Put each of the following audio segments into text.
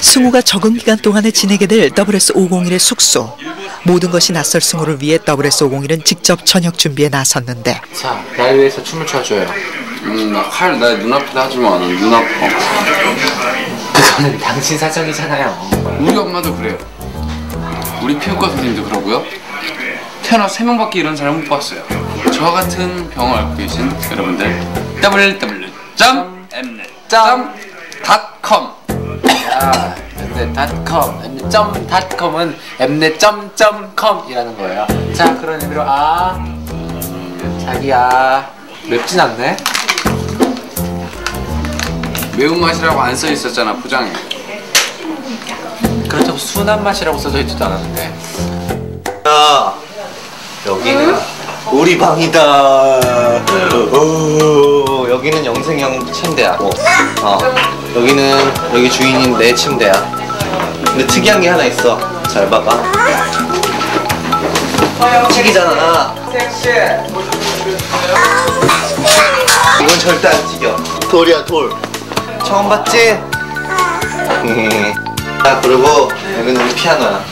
승우가 적응 기간 동안에 지내게 될 WS501의 숙소. 모든 것이 낯설 승우를 위해 WS501은 직접 저녁 준비에 나섰는데. 자, 날 위해서 춤을 춰줘요. 나 눈앞에다 하지 마. 눈 아파. 그거는 당신 사정이잖아요. 우리 엄마도 그래요. 우리 피부과 선생님도 그러고요. 태어나 3명밖에 이런 사람 못 봤어요. 저와 같은 병을 앓고 계신 여러분들 www.mnet.com 야, mnet.com, mnet.com은 mnet.com 이라는 거예요. 자, 그런 의미로 자기야 맵진 않네? 매운맛이라고 안 써 있었잖아, 포장에. 그렇다고 순한 맛이라고 써져 있지도 않았는데. 야, 여기는 우리 방이다. 여기는 영생형 침대야. 여기는 여기 주인인 내 침대야. 근데 특이한 게 하나 있어. 잘 봐봐. 튀기잖아. 이건 절대 안 튀겨. 돌이야, 돌. 처음 봤지? 자, 그리고 여기는 우리 피아노야.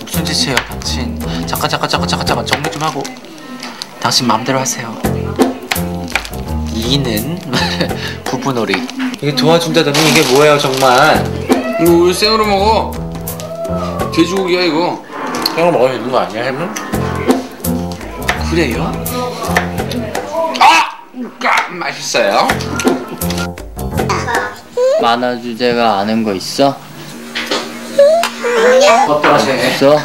무슨 짓이에요, 당신? 잠깐 정리 좀 하고. 당신 마음대로 하세요. 이는 부부놀이. 이게 도와준다더니 이게 뭐예요, 정말? 이거 왜 생으로 먹어? 돼지고기야, 이거. 생으로 먹어도 되는 거 아니야, 햄은? 그래요? 맛있어요. 만화 주제가 아는 거 있어? 어떠하세요? 없어?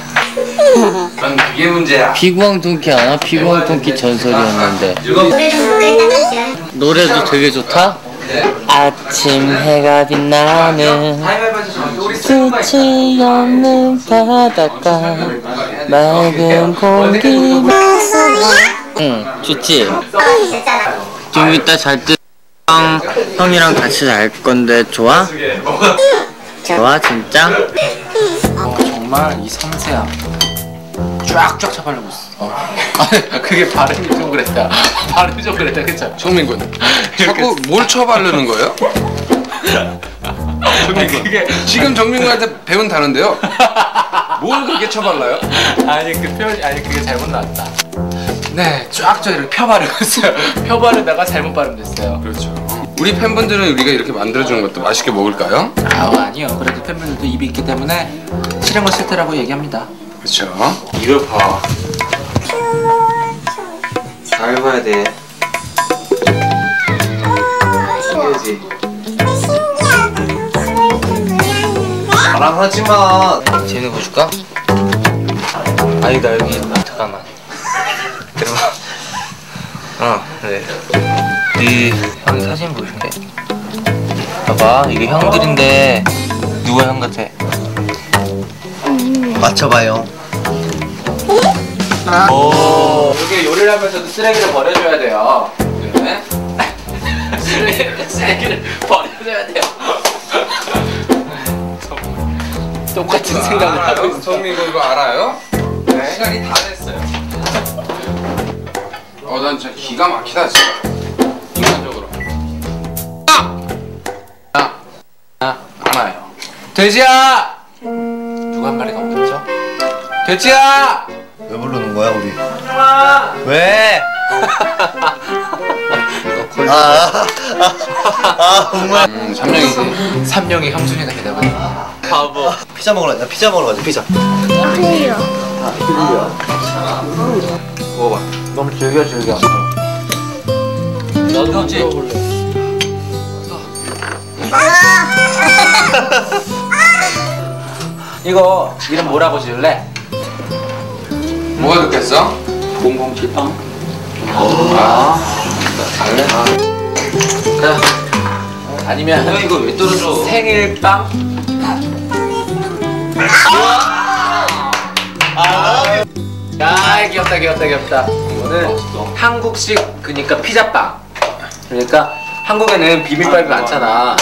난 그게 문제야. 피구왕통키 아나? 피구왕통키 전설이었는데 노래도 되게 좋다? 아침 해가 빛나는 끝이 없는 바닷가 맑은 공기. 응, 좋지? 좀 이따 잘 때 형이랑 같이 잘 건데 좋아? 좋아 진짜? 정말 이 섬세함 쫙쫙 쳐바르고 있어. 그게 발음이 좀 그랬다. 발음이 좀 그랬다, 그쵸? 정민군, 자꾸 뭘 쳐바르는 거예요? 정민군, 지금 정민군한테 배운 단어인데요. 뭘 그렇게 쳐발라요? 아니 그 표현이 그게 잘못 나왔다. 네, 쫙쫙 이렇게 펴바르고 있어요. 펴바르다가 잘못 발음됐어요. 그렇죠. 우리 팬분들은 우리가 이렇게 만들어주는 것도 맛있게 먹을까요? 아니요. 그래도 팬분들도 입이 있기 때문에 싫은 건 싫다라고 얘기합니다. 그렇죠. 이걸 봐. 잘 봐야 돼. 신기하지? 자랑하지마. 재는 거 줄까? 아니 나 여기 잠깐만. 네. 이 형이 사진 보여줄게. 봐봐, 이게 형들인데 누가 형 같아? 맞춰봐요. 오. 이게 요리를 하면서도 쓰레기를 버려줘야 돼요. 네? 쓰레기를 버려줘야 돼요. 똑같은 생각을 하고 있어. 정민군 이거 알아요? 네. 시간이 다 됐어요. 난 진짜 기가 막히다 진짜. 인간적으로. 하나요. 돼지야! 누가 한 마리가 없겠죠? 돼지야! 왜 부르는 거야, 우리? 왜? 정말. 삼명이지. 삼명이 형준이가 대답을. 바보. 피자 먹으러 가자. 피자 먹으러 가자. 피자. 먹어봐. 너무 즐겨. 나도 형지. 먹어볼래. 이거 이름 뭐라고 지을래? 뭐가 좋겠어? 007빵. 잘래? 아니면 이거 왜 떨어져? 생일빵? 야, 귀엽다. 이거는 한국식, 그러니까 피자빵. 그러니까 한국에는 비빔밥이 많잖아.